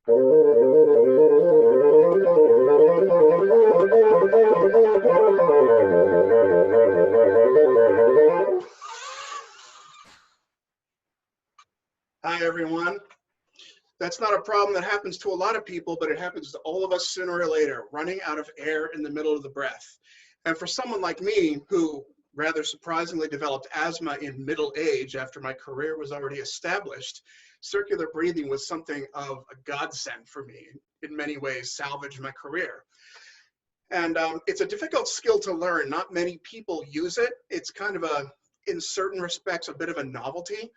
Hi, everyone. That's not a problem that happens to a lot of people, but it happens to all of us sooner or later, running out of air in the middle of the breath. And for someone like me, who rather surprisingly developed asthma in middle age after my career was already established, circular breathing was something of a godsend for me. In many ways, salvaged my career. And it's a difficult skill to learn. Not many people use it. It's kind of in certain respects, a bit of a novelty.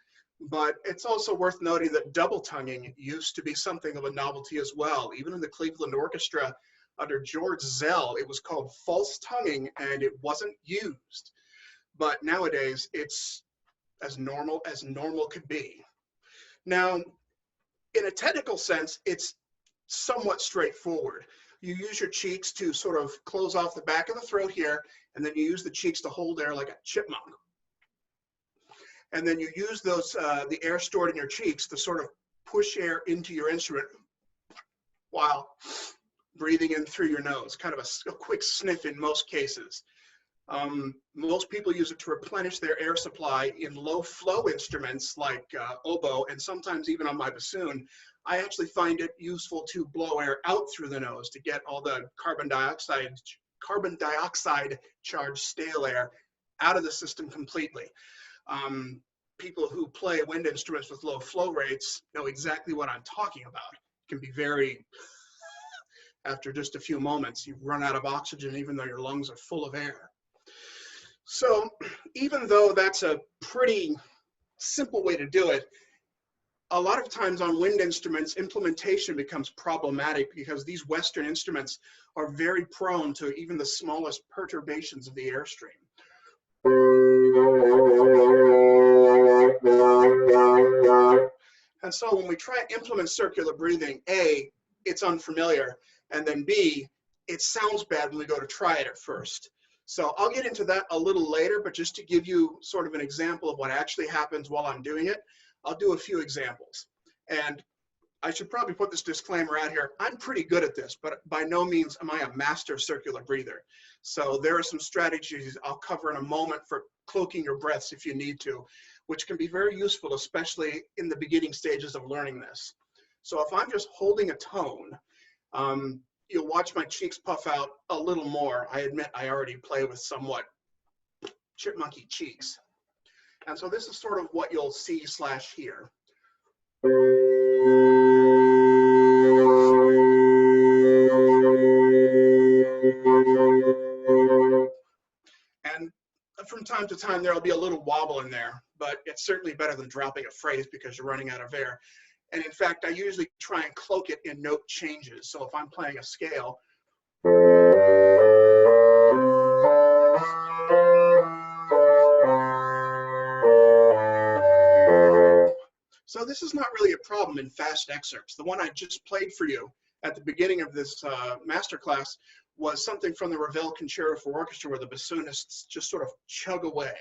But it's also worth noting that double tonguing used to be something of a novelty as well. Even in the Cleveland Orchestra under George Zell, it was called false tonguing and it wasn't used. But nowadays it's as normal could be. Now, in a technical sense, it's somewhat straightforward. You use your cheeks to sort of close off the back of the throat here, and then you use the cheeks to hold air like a chipmunk. And then you use those, the air stored in your cheeks to sort of push air into your instrument while breathing in through your nose, kind of a quick sniff in most cases. Most people use it to replenish their air supply in low flow instruments like oboe, and sometimes even on my bassoon. I actually find it useful to blow air out through the nose to get all the carbon dioxide charged stale air out of the system completely. People who play wind instruments with low flow rates know exactly what I'm talking about. It can be very, after just a few moments, you run out of oxygen even though your lungs are full of air. So even though that's a pretty simple way to do it, a lot of times on wind instruments, implementation becomes problematic because these Western instruments are very prone to even the smallest perturbations of the airstream. And so when we try and implement circular breathing, A, it's unfamiliar, and then B, it sounds bad when we go to try it at first. So I'll get into that a little later, but just to give you sort of an example of what actually happens while I'm doing it, I'll do a few examples. And I should probably put this disclaimer out here. I'm pretty good at this, but by no means am I a master circular breather. So there are some strategies I'll cover in a moment for cloaking your breaths if you need to, which can be very useful, especially in the beginning stages of learning this. So if I'm just holding a tone, you'll watch my cheeks puff out a little more. I admit I already play with somewhat chipmunky cheeks. And so this is sort of what you'll see / hear. And from time to time, there'll be a little wobble in there, but it's certainly better than dropping a phrase because you're running out of air. And in fact, I usually try and cloak it in note changes. So if I'm playing a scale, so this is not really a problem in fast excerpts. The one I just played for you at the beginning of this masterclass was something from the Ravel Concerto for Orchestra where the bassoonists just sort of chug away.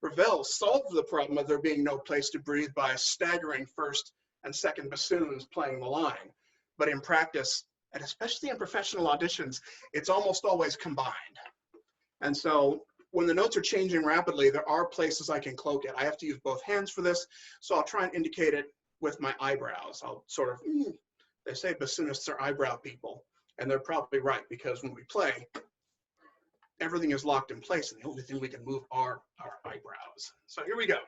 Ravel solved the problem of there being no place to breathe by staggering first and second bassoons playing the line. But in practice, and especially in professional auditions, it's almost always combined. And so when the notes are changing rapidly, there are places I can cloak it. I have to use both hands for this, so I'll try and indicate it with my eyebrows. I'll sort of, they say bassoonists are eyebrow people, and they're probably right, because when we play, everything is locked in place, and the only thing we can move are our eyebrows. So here we go.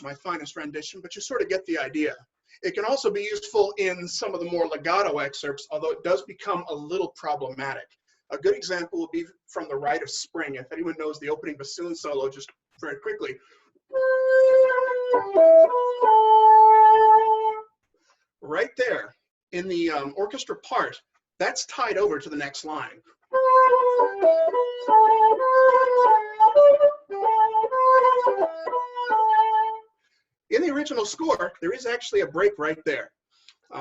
My finest rendition, but you sort of get the idea. It can also be useful in some of the more legato excerpts, although it does become a little problematic. A good example would be from The Rite of Spring. If anyone knows the opening bassoon solo, just very quickly. Right there in the orchestra part, that's tied over to the next line. original score, there is actually a break right there.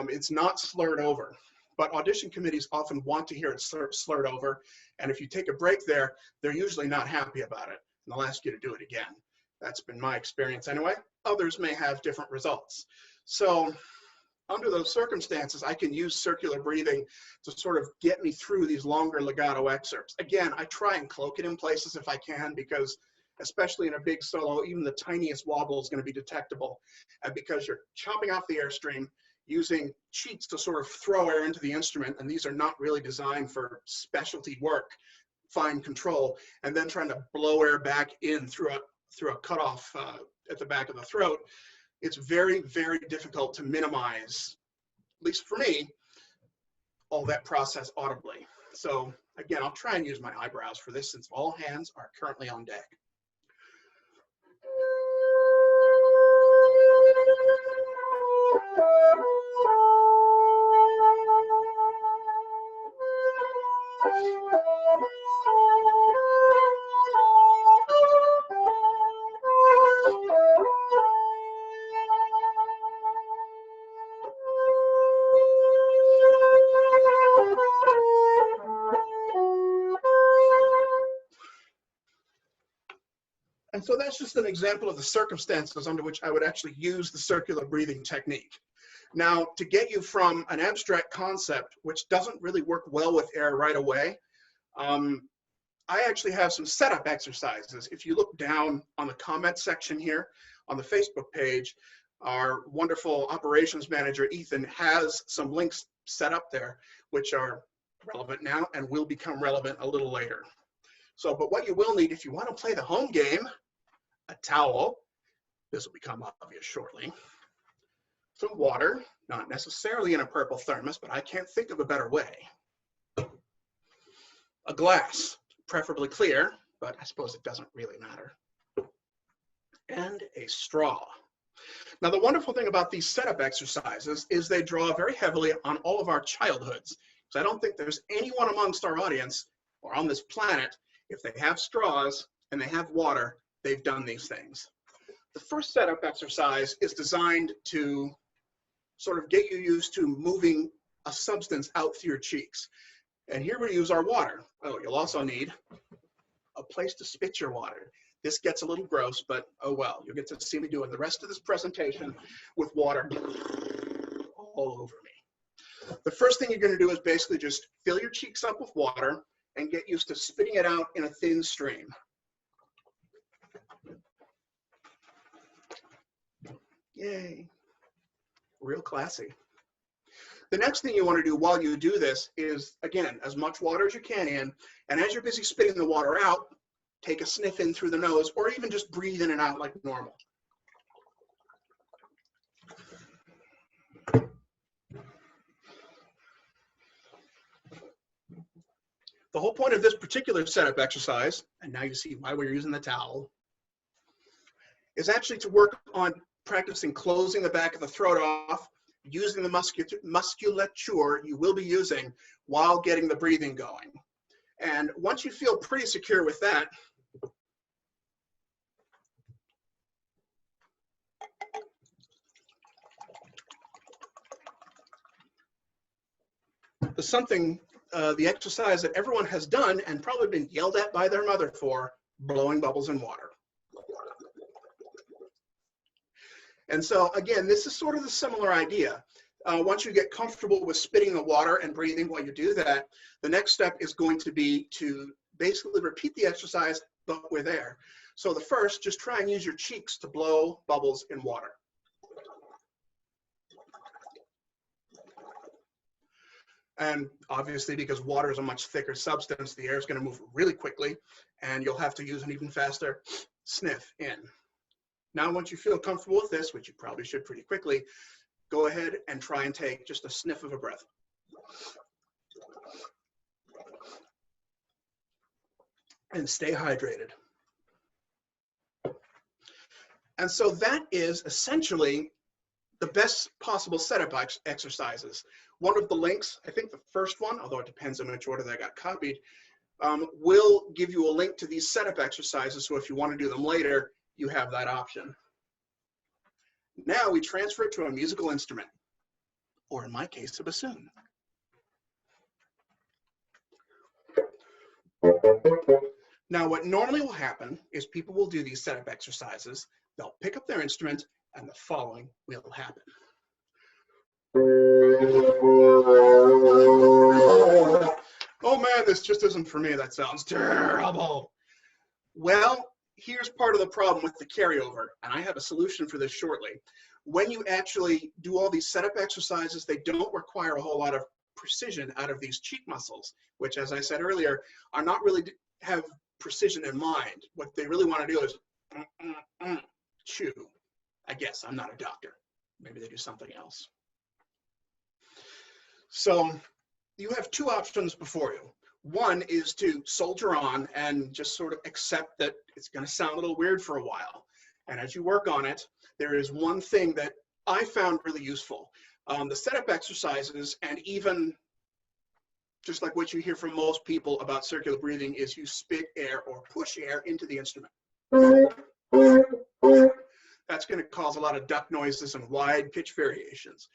It's not slurred over, but audition committees often want to hear it slurred over. And if you take a break there, they're usually not happy about it, and they'll ask you to do it again. That's been my experience anyway. Others may have different results. So under those circumstances, I can use circular breathing to sort of get me through these longer legato excerpts. Again, I try and cloak it in places if I can, because especially in a big solo, even the tiniest wobble is going to be detectable. And because you're chopping off the airstream, using cheeks to sort of throw air into the instrument, and these are not really designed for specialty work, fine control, and then trying to blow air back in through a cutoff at the back of the throat, it's very, very difficult to minimize, at least for me, all that process audibly. So again, I'll try and use my eyebrows for this since all hands are currently on deck. And so that's just an example of the circumstances under which I would actually use the circular breathing technique. Now, to get you from an abstract concept, which doesn't really work well with air right away, I actually have some setup exercises. If you look down on the comment section here on the Facebook page, our wonderful operations manager, Ethan, has some links set up there, which are relevant now and will become relevant a little later. So, but what you will need if you want to play the home game, a towel, this will become obvious shortly, some water, not necessarily in a purple thermos, but I can't think of a better way, a glass, preferably clear, but I suppose it doesn't really matter, and a straw. Now, the wonderful thing about these setup exercises is they draw very heavily on all of our childhoods. So I don't think there's anyone amongst our audience or on this planet, if they have straws and they have water, they've done these things. The first setup exercise is designed to sort of get you used to moving a substance out through your cheeks. And here we use our water. Oh, you'll also need a place to spit your water. This gets a little gross, but oh well. You'll get to see me doing the rest of this presentation with water all over me. The first thing you're going to do is basically just fill your cheeks up with water and get used to spitting it out in a thin stream. Yay. Real classy. The next thing you want to do while you do this is, again, as much water as you can in, and as you're busy spitting the water out, take a sniff in through the nose, or even just breathe in and out like normal. The whole point of this particular setup exercise, and now you see why we're using the towel, is actually to work on practicing closing the back of the throat off, using the musculature you will be using while getting the breathing going. And once you feel pretty secure with that, the exercise that everyone has done and probably been yelled at by their mother for, blowing bubbles in water. And so again, this is sort of the similar idea. Once you get comfortable with spitting the water and breathing while you do that, the next step is going to be to basically repeat the exercise, but with air. So the first, just try and use your cheeks to blow bubbles in water. And obviously, because water is a much thicker substance, the air is going to move really quickly, and you'll have to use an even faster sniff in. Now, once you feel comfortable with this, which you probably should pretty quickly, go ahead and try and take just a sniff of a breath. And stay hydrated. And so that is essentially the best possible setup exercises. One of the links, I think the first one, although it depends on which order that got copied, will give you a link to these setup exercises. So if you want to do them later, you have that option. Now we transfer it to a musical instrument, or in my case, a bassoon. Now, what normally will happen is people will do these setup exercises. They'll pick up their instrument, and the following will happen. Oh man, this just isn't for me. That sounds terrible. Well, here's part of the problem with the carryover, and I have a solution for this shortly. When you actually do all these setup exercises, they don't require a whole lot of precision out of these cheek muscles, which, as I said earlier, are not really have precision in mind. What they really want to do is chew. I guess I'm not a doctor. Maybe they do something else. So you have two options before you. One is to soldier on and just sort of accept that it's going to sound a little weird for a while. And as you work on it, there is one thing that I found really useful. The setup exercises, and even just like what you hear from most people about circular breathing, is you spit air or push air into the instrument. That's going to cause a lot of duck noises and wide pitch variations.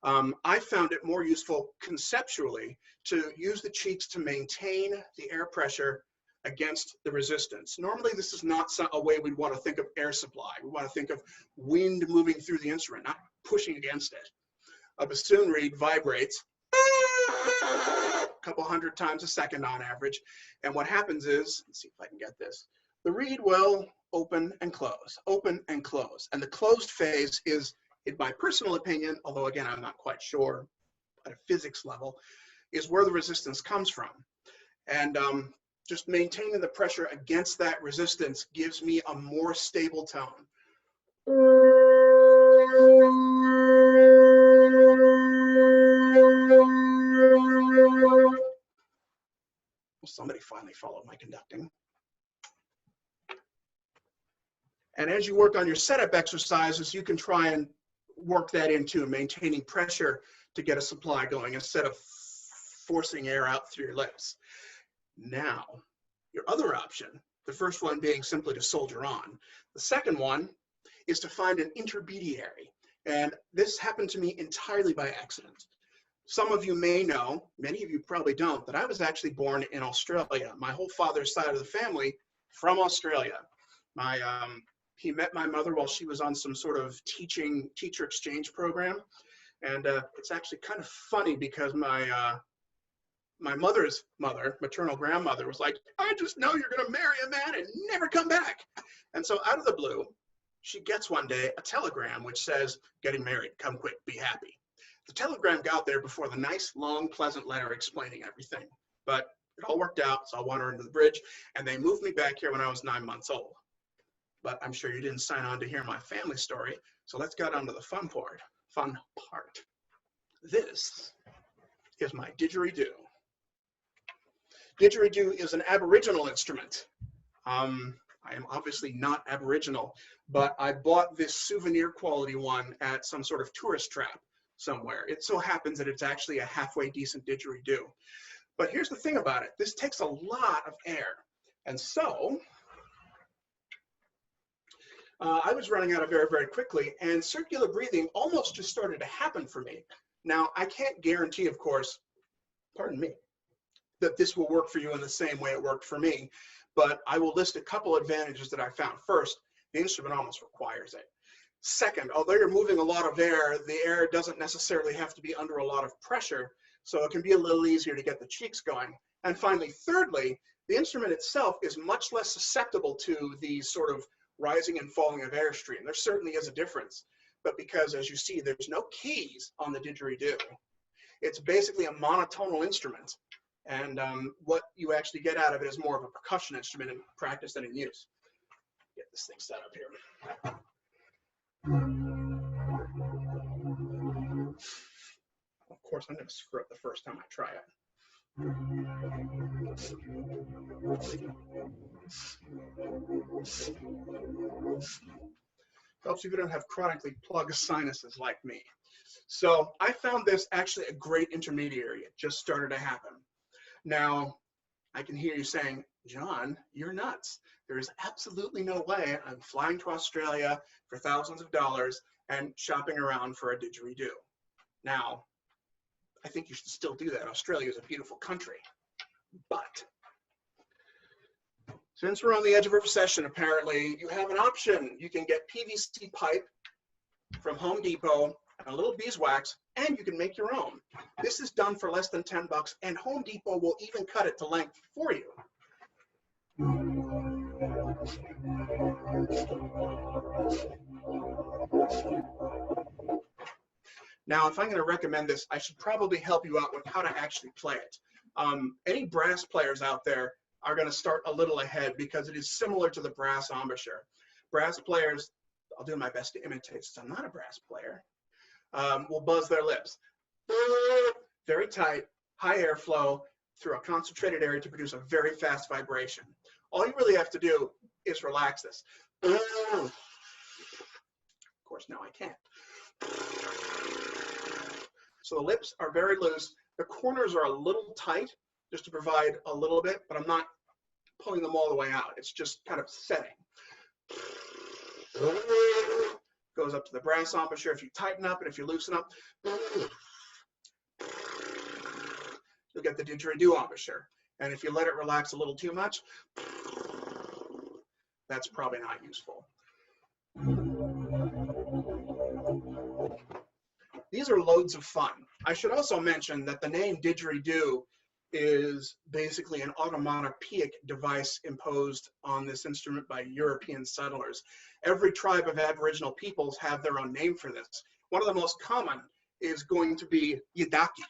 I found it more useful conceptually to use the cheeks to maintain the air pressure against the resistance. Normally, this is not a way we'd want to think of air supply. We want to think of wind moving through the instrument, not pushing against it. A bassoon reed vibrates a couple hundred times a second on average. And what happens is, let's see if I can get this, the reed will open and close, open and close. And the closed phase is, in my personal opinion, although again, I'm not quite sure at a physics level, is where the resistance comes from. And just maintaining the pressure against that resistance gives me a more stable tone. Well, somebody finally followed my conducting. And as you work on your setup exercises, you can try and work that into maintaining pressure to get a supply going instead of forcing air out through your lips. Now, your other option, the first one being simply to soldier on. The second one is to find an intermediary. And this happened to me entirely by accident. Some of you may know, many of you probably don't, that I was actually born in Australia. My whole father's side of the family from Australia. He met my mother while she was on some sort of teacher exchange program. And it's actually kind of funny because my mother's mother, maternal grandmother, was like, I just know you're going to marry a man and never come back. And so out of the blue, she gets one day a telegram which says, getting married, come quick, be happy. The telegram got there before the nice, long, pleasant letter explaining everything. But it all worked out, so I water under the bridge, and they moved me back here when I was 9 months old. But I'm sure you didn't sign on to hear my family story, so let's get on to the fun part. This is my didgeridoo. Didgeridoo is an Aboriginal instrument. I am obviously not Aboriginal, but I bought this souvenir quality one at some sort of tourist trap somewhere. It so happens that it's actually a halfway decent didgeridoo. But here's the thing about it. This takes a lot of air. And so I was running out of air very quickly, and circular breathing almost just started to happen for me. Now, I can't guarantee, of course, pardon me, that this will work for you in the same way it worked for me, but I will list a couple advantages that I found. First, the instrument almost requires it. Second, although you're moving a lot of air, the air doesn't necessarily have to be under a lot of pressure, so it can be a little easier to get the cheeks going. And finally, thirdly, the instrument itself is much less susceptible to the sort of rising and falling of airstream. There certainly is a difference, but because, as you see, there's no keys on the didgeridoo, it's basically a monotonal instrument. And what you actually get out of it is more of a percussion instrument in practice than in use. Get this thing set up here. Of course, I'm going to screw up the first time I try it. Helps if you don't have chronically plugged sinuses like me. So I found this actually a great intermediary. It just started to happen. Now, I can hear you saying, John, you're nuts. There is absolutely no way I'm flying to Australia for thousands of dollars and shopping around for a didgeridoo. Now, I think you should still do that. Australia is a beautiful country. But since we're on the edge of a recession, apparently, you have an option. You can get PVC pipe from Home Depot and a little beeswax, and you can make your own. This is done for less than 10 bucks, and Home Depot will even cut it to length for you. Now, if I'm going to recommend this, I should probably help you out with how to actually play it. Any brass players out there are going to start a little ahead because it is similar to the brass embouchure. Brass players, I'll do my best to imitate since I'm not a brass player, will buzz their lips. Very tight, high airflow through a concentrated area to produce a very fast vibration. All you really have to do is relax this. Of course, now I can't. So the lips are very loose. The corners are a little tight just to provide a little bit, but I'm not pulling them all the way out. It's just kind of setting. Goes up to the brass embouchure. If you tighten up and if you loosen up, you'll get the didgeridoo embouchure. And if you let it relax a little too much, that's probably not useful. These are loads of fun. I should also mention that the name didgeridoo is basically an onomatopoeic device imposed on this instrument by European settlers. Every tribe of Aboriginal peoples have their own name for this. One of the most common is going to be Yidaki,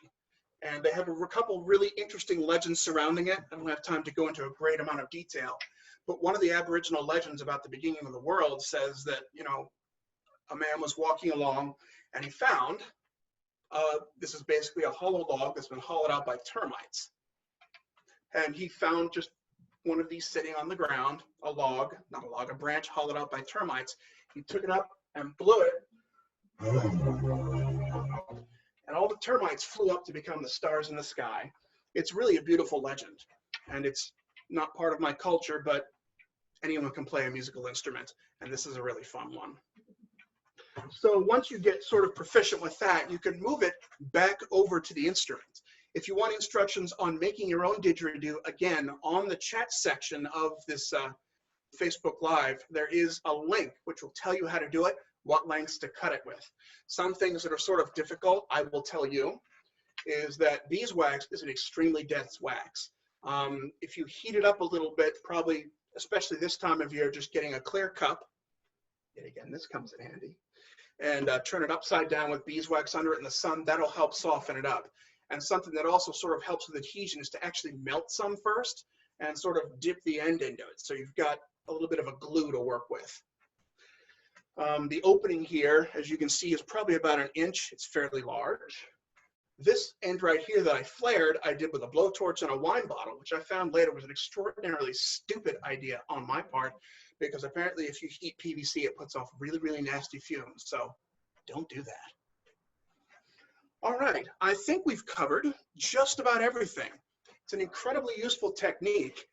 and they have a couple really interesting legends surrounding it. I don't have time to go into a great amount of detail, but one of the Aboriginal legends about the beginning of the world says that, you know, a man was walking along and he found, this is basically a hollow log that's been hollowed out by termites. And he found just one of these sitting on the ground, a log, not a log, a branch hollowed out by termites. He took it up and blew it. And all the termites flew up to become the stars in the sky. It's really a beautiful legend. And it's not part of my culture, but anyone can play a musical instrument. And this is a really fun one. So once you get sort of proficient with that, you can move it back over to the instrument. If you want instructions on making your own didgeridoo, again, on the chat section of this Facebook Live, there is a link which will tell you how to do it, what lengths to cut it with. Some things that are sort of difficult, I will tell you, is that beeswax is an extremely dense wax. If you heat it up a little bit, probably, especially this time of year, just getting a clear cup, yet again, this comes in handy, and turn it upside down with beeswax under it in the sun, that'll help soften it up. And something that also sort of helps with adhesion is to actually melt some first and sort of dip the end into it. So you've got a little bit of a glue to work with. The opening here, as you can see, is probably about 1 inch. It's fairly large. This end right here that I flared, I did with a blowtorch and a wine bottle, which I found later was an extraordinarily stupid idea on my part, because apparently if you heat PVC, it puts off really, really nasty fumes. So don't do that. All right, I think we've covered just about everything. It's an incredibly useful technique.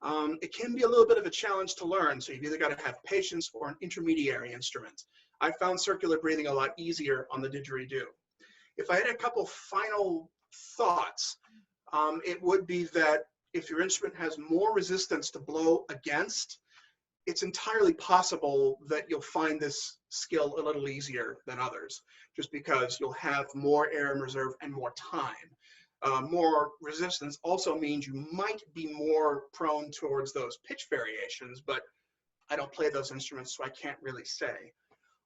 It can be a little bit of a challenge to learn, so you've either got to have patience or an intermediary instrument. I found circular breathing a lot easier on the didgeridoo. If I had a couple final thoughts, it would be that if your instrument has more resistance to blow against, it's entirely possible that you'll find this skill a little easier than others, just because you'll have more air in reserve and more time. More resistance also means you might be more prone towards those pitch variations, but I don't play those instruments, so I can't really say.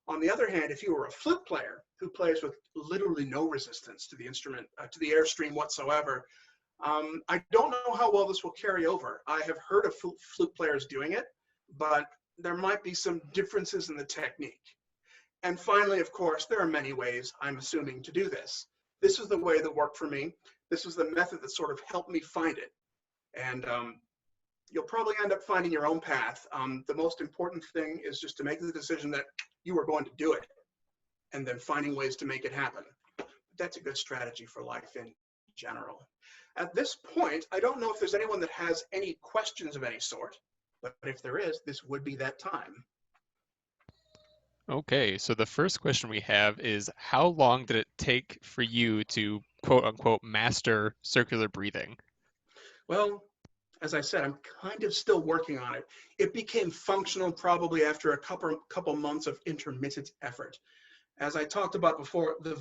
On the other hand, if you were a flute player who plays with literally no resistance to the instrument, to the airstream whatsoever, I don't know how well this will carry over. I have heard of flute players doing it, but there might be some differences in the technique. And finally, of course, there are many ways, I'm assuming, to do this. This is the way that worked for me. This was the method that sort of helped me find it. And you'll probably end up finding your own path. The most important thing is just to make the decision that you are going to do it, and then finding ways to make it happen. That's a good strategy for life in general. At this point, I don't know if there's anyone that has any questions of any sort. But if there is, this would be that time. Okay, so the first question we have is how long did it take for you to quote unquote master circular breathing? Well, as I said, I'm kind of still working on it. It became functional probably after a couple months of intermittent effort. As I talked about before, the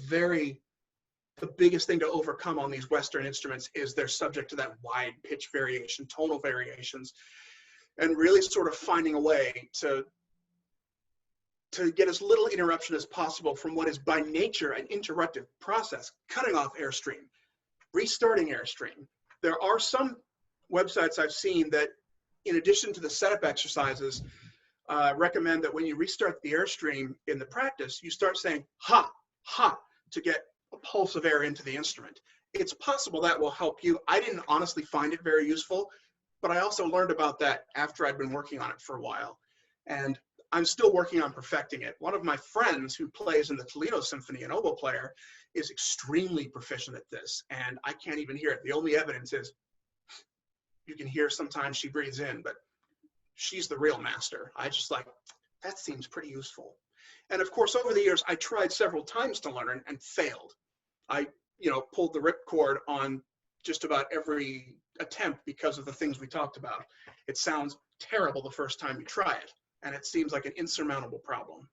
biggest thing to overcome on these Western instruments is they're subject to that wide pitch variation, tonal variations, and really sort of finding a way to get as little interruption as possible from what is by nature an interruptive process, cutting off airstream, restarting airstream. There are some websites I've seen that, in addition to the setup exercises, recommend that when you restart the airstream in the practice, you start saying ha, ha, to get a pulse of air into the instrument. It's possible that will help you. I didn't honestly find it very useful, but I also learned about that after I'd been working on it for a while. And I'm still working on perfecting it. One of my friends who plays in the Toledo Symphony, an oboe player, is extremely proficient at this, and I can't even hear it. The only evidence is you can hear sometimes she breathes in, but she's the real master. I just like, that seems pretty useful. And of course, over the years, I tried several times to learn and failed. I, pulled the ripcord on just about every attempt because of the things we talked about. It sounds terrible the first time you try it, and it seems like an insurmountable problem.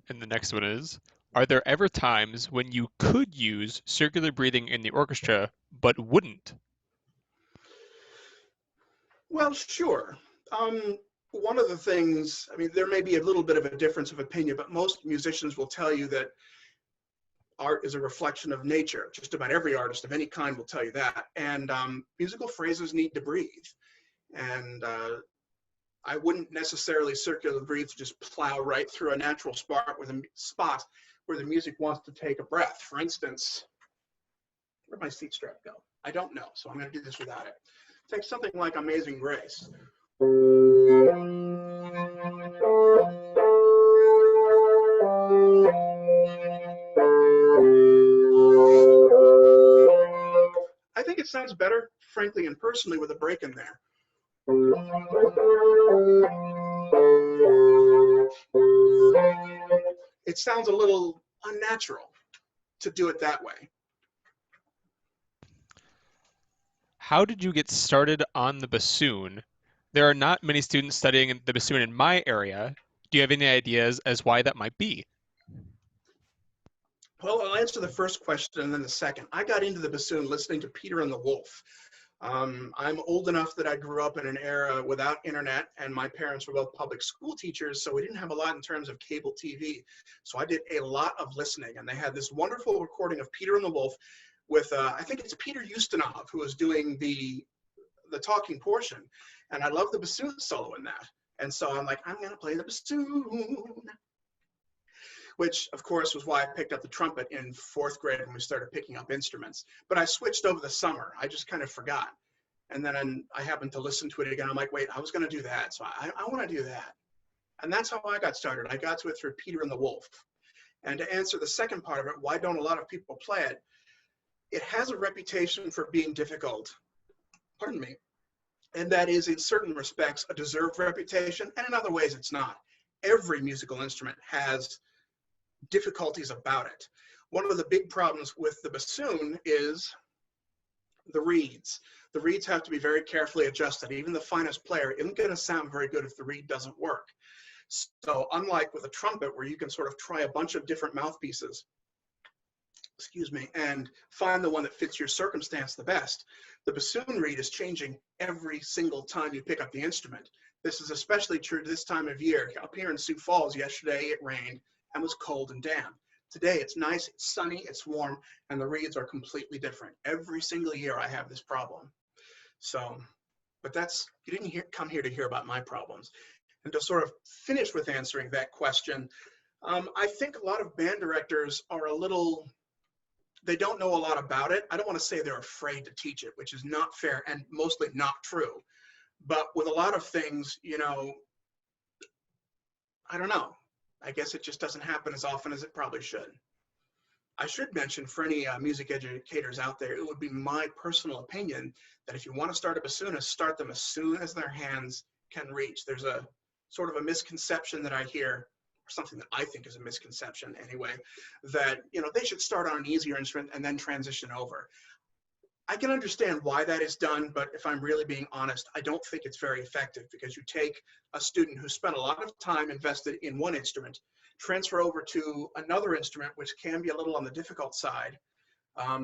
And the next one is, are there ever times when you could use circular breathing in the orchestra but wouldn't? Well, sure. One of the things, I mean, there may be a little bit of a difference of opinion, but most musicians will tell you that art is a reflection of nature. Just about every artist of any kind will tell you that. And musical phrases need to breathe. And I wouldn't necessarily circular breathe to just plow right through a natural spot where the music wants to take a breath. For instance, where'd my seat strap go? I don't know, so I'm going to do this without it. Take something like Amazing Grace. I think it sounds better, frankly and personally, with a break in there. It sounds a little unnatural to do it that way. How did you get started on the bassoon? There are not many students studying the bassoon in my area. Do you have any ideas as why that might be? Well, I'll answer the first question and then the second. I got into the bassoon listening to Peter and the Wolf. I'm old enough that I grew up in an era without internet, and my parents were both public school teachers, so we didn't have a lot in terms of cable TV. So I did a lot of listening, and they had this wonderful recording of Peter and the Wolf with, I think it's Peter Ustinov who was doing the talking portion, and I love the bassoon solo in that. And so I'm like, I'm going to play the bassoon, which of course was why I picked up the trumpet in 4th grade when we started picking up instruments. But I switched over the summer. I just kind of forgot. And then I happened to listen to it again. I'm like, wait, I was going to do that. So I want to do that. And that's how I got started. I got to it through Peter and the Wolf. And to answer the second part of it, why don't a lot of people play it? It has a reputation for being difficult. Pardon me. And that is, in certain respects, a deserved reputation. And in other ways, it's not. Every musical instrument has difficulties about it. One of the big problems with the bassoon is the reeds. The reeds have to be very carefully adjusted. Even the finest player isn't going to sound very good if the reed doesn't work. So unlike with a trumpet where you can sort of try a bunch of different mouthpieces, and find the one that fits your circumstance the best, the bassoon reed is changing every single time you pick up the instrument. This is especially true this time of year. Up here in Sioux Falls yesterday, it rained and was cold and damp. Today it's nice, it's sunny, it's warm, and the reeds are completely different. Every single year I have this problem. So, but you didn't come here to hear about my problems. And to sort of finish with answering that question, I think a lot of band directors are they don't know a lot about it. I don't want to say they're afraid to teach it, which is not fair and mostly not true. But with a lot of things, I don't know. I guess it just doesn't happen as often as it probably should. I should mention for any music educators out there, it would be my personal opinion that if you want to start a bassoonist, start them as soon as their hands can reach. There's a sort of a misconception that I hear, or something that I think is a misconception anyway, that they should start on an easier instrument and then transition over. I can understand why that is done, but if I'm really being honest, I don't think it's very effective, because you take a student who spent a lot of time invested in one instrument, transfer over to another instrument, which can be a little on the difficult side.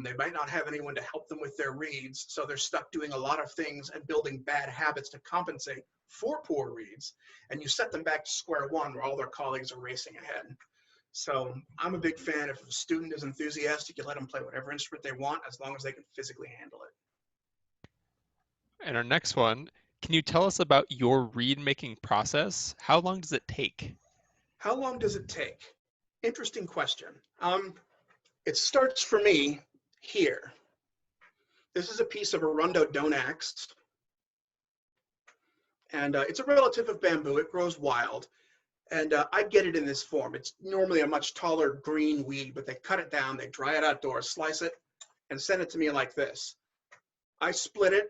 They might not have anyone to help them with their reeds, so they're stuck doing a lot of things and building bad habits to compensate for poor reeds, and you set them back to square one where all their colleagues are racing ahead. So I'm a big fan. If a student is enthusiastic, you let them play whatever instrument they want as long as they can physically handle it. And our next one, can you tell us about your reed making process? How long does it take? How long does it take? Interesting question. It starts for me here. This is a piece of Arundo Donax, and it's a relative of bamboo. It grows wild, and I get it in this form. It's normally a much taller green weed, but they cut it down, they dry it outdoors, slice it, and send it to me like this. I split it.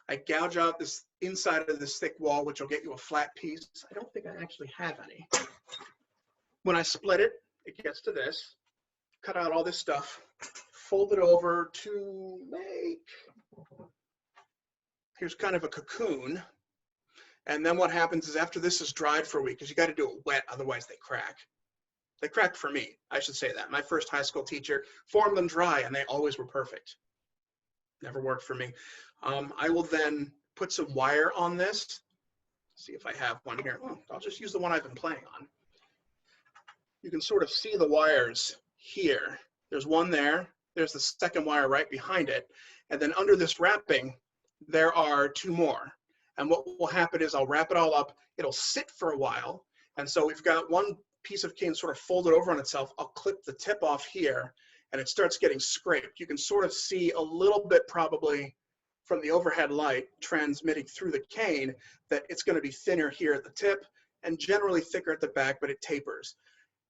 I gouge out this inside of this thick wall, which will get you a flat piece. I don't think I actually have any. When I split it, it gets to this. Cut out all this stuff, fold it over to make, here's kind of a cocoon. And then what happens is after this is dried for a week, because you got to do it wet, otherwise they crack. They cracked for me, I should say that. My first high school teacher formed them dry, and they always were perfect. Never worked for me. I will then put some wire on this. See if I have one here. Oh, I'll just use the one I've been playing on. You can sort of see the wires here. There's one there. There's the second wire right behind it. And then under this wrapping, there are two more. And what will happen is I'll wrap it all up. It'll sit for a while. And so we've got one piece of cane sort of folded over on itself. I'll clip the tip off here, and it starts getting scraped. You can sort of see a little bit probably from the overhead light transmitting through the cane that it's going to be thinner here at the tip and generally thicker at the back, but it tapers.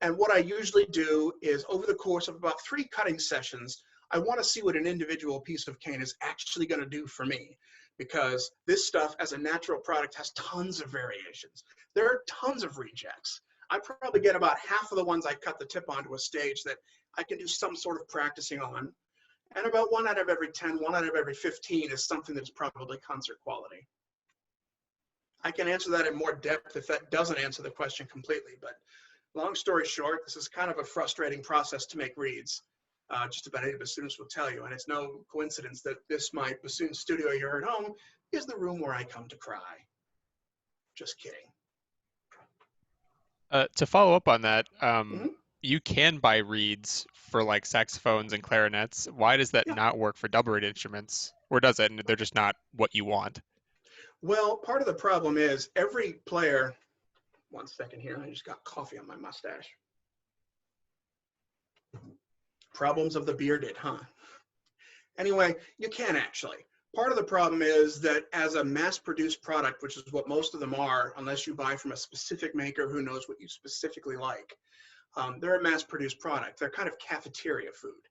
And what I usually do is over the course of about 3 cutting sessions, I want to see what an individual piece of cane is actually going to do for me, because this stuff as a natural product has tons of variations. There are tons of rejects. I probably get about half of the ones I cut the tip onto a stage that I can do some sort of practicing on. And about 1 out of every 10, 1 out of every 15 is something that's probably concert quality. I can answer that in more depth if that doesn't answer the question completely, but long story short, this is kind of a frustrating process to make reeds. Just about any bassoonist will tell you, and it's no coincidence that this, my bassoon studio you heard home, is the room where I come to cry. Just kidding. To follow up on that, Mm-hmm. you can buy reeds for like saxophones and clarinets. Why does that Yeah. not work for double reed instruments? Or does it, and they're just not what you want? Well, part of the problem is every player, one second here, I just got coffee on my mustache. Problems of the bearded, huh? Anyway, you can actually. Part of the problem is that as a mass-produced product, which is what most of them are, unless you buy from a specific maker who knows what you specifically like, they're a mass-produced product. They're kind of cafeteria food.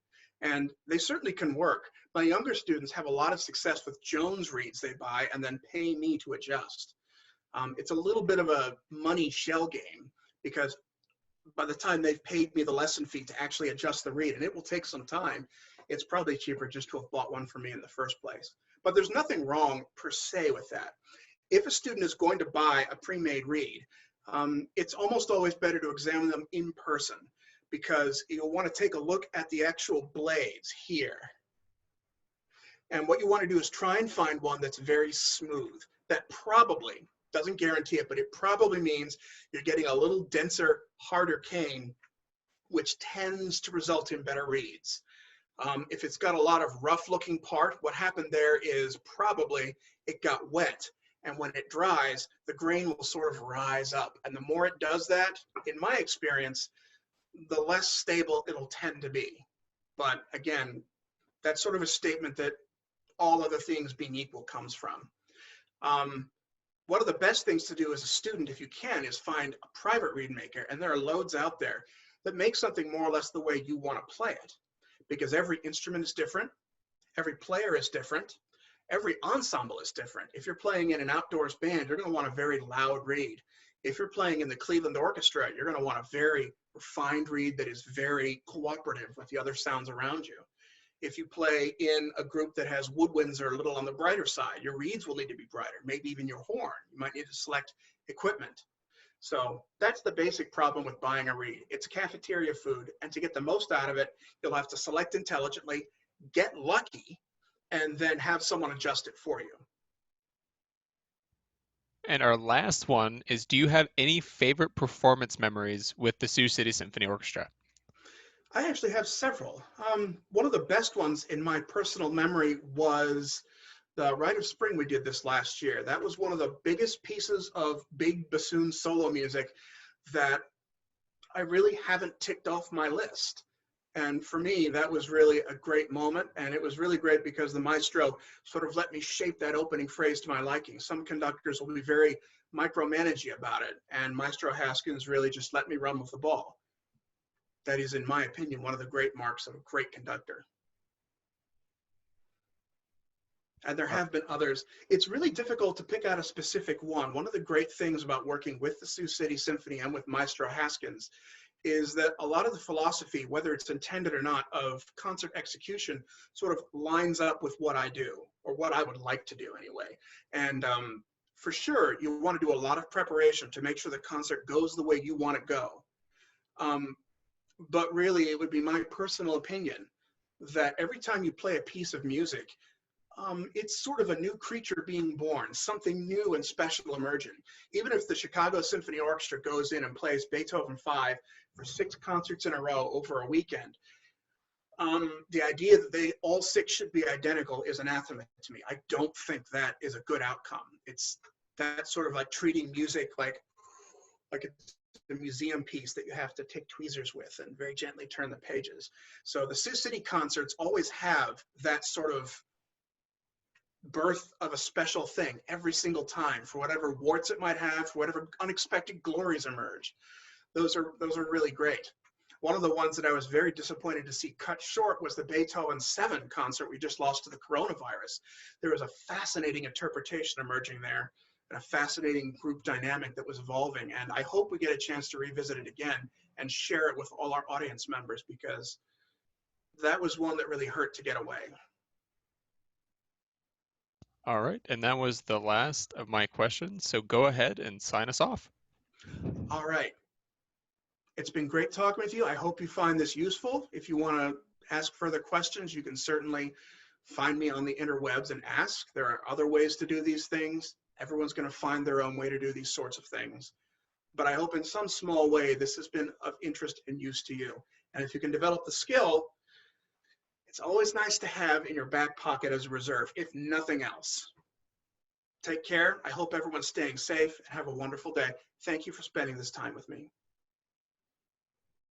And they certainly can work. My younger students have a lot of success with Jones reeds they buy and then pay me to adjust. It's a little bit of a money shell game, because by the time they've paid me the lesson fee to actually adjust the reed, and it will take some time, it's probably cheaper just to have bought one for me in the first place. But there's nothing wrong per se with that. If a student is going to buy a pre-made reed, it's almost always better to examine them in person, because you'll want to take a look at the actual blades here. And what you want to do is try and find one that's very smooth. That probably, doesn't guarantee it, but it probably means you're getting a little denser, harder cane, which tends to result in better reeds. If it's got a lot of rough looking part, what happened there is probably it got wet. And when it dries, the grain will sort of rise up. And the more it does that, in my experience, the less stable it'll tend to be. But again, that's sort of a statement that all other things being equal comes from. One of the best things to do as a student, if you can, is find a private reed maker. And there are loads out there that make something more or less the way you want to play it. because every instrument is different, every player is different, every ensemble is different. If you're playing in an outdoors band, you're going to want a very loud reed. If you're playing in the Cleveland Orchestra, you're going to want a very refined reed that is very cooperative with the other sounds around you. If you play in a group that has woodwinds that are a little on the brighter side, your reeds will need to be brighter, maybe even your horn. You might need to select equipment. So that's the basic problem with buying a reed. It's cafeteria food, and to get the most out of it, you'll have to select intelligently, get lucky, and then have someone adjust it for you. And our last one is, do you have any favorite performance memories with the Sioux City Symphony Orchestra? I actually have several. One of the best ones in my personal memory was the Rite of Spring we did this last year. That was one of the biggest pieces of big bassoon solo music that I really haven't ticked off my list. And for me, that was really a great moment. And it was really great because the maestro sort of let me shape that opening phrase to my liking. Some conductors will be very micromanagey about it. And Maestro Haskins really just let me run with the ball. That is, in my opinion, one of the great marks of a great conductor. And there have been others. It's really difficult to pick out a specific one. One of the great things about working with the Sioux City Symphony and with Maestro Haskins is that a lot of the philosophy, whether it's intended or not, of concert execution sort of lines up with what I do, or what I would like to do anyway. And for sure, you want to do a lot of preparation to make sure the concert goes the way you want it to go. But really, it would be my personal opinion that every time you play a piece of music, it's sort of a new creature being born, something new and special emerging. Even if the Chicago Symphony Orchestra goes in and plays Beethoven 5 for 6 concerts in a row over a weekend, the idea that they all 6 should be identical is anathema to me. I don't think that is a good outcome. It's that sort of like treating music like it's a museum piece that you have to take tweezers with and very gently turn the pages. So the Sioux City concerts always have that sort of birth of a special thing every single time, for whatever warts it might have, for whatever unexpected glories emerge. Those are really great. One of the ones that I was very disappointed to see cut short was the Beethoven 7 concert we just lost to the coronavirus. There was a fascinating interpretation emerging there, and a fascinating group dynamic that was evolving. And I hope we get a chance to revisit it again and share it with all our audience members, because that was one that really hurt to get away. All right, and that was the last of my questions. So go ahead and sign us off. All right. It's been great talking with you. I hope you find this useful. If you want to ask further questions, you can certainly find me on the interwebs and ask. There are other ways to do these things. Everyone's going to find their own way to do these sorts of things. But I hope in some small way this has been of interest and use to you. And if you can develop the skill, it's always nice to have in your back pocket as a reserve, if nothing else. Take care. I hope everyone's staying safe, and have a wonderful day. Thank you for spending this time with me.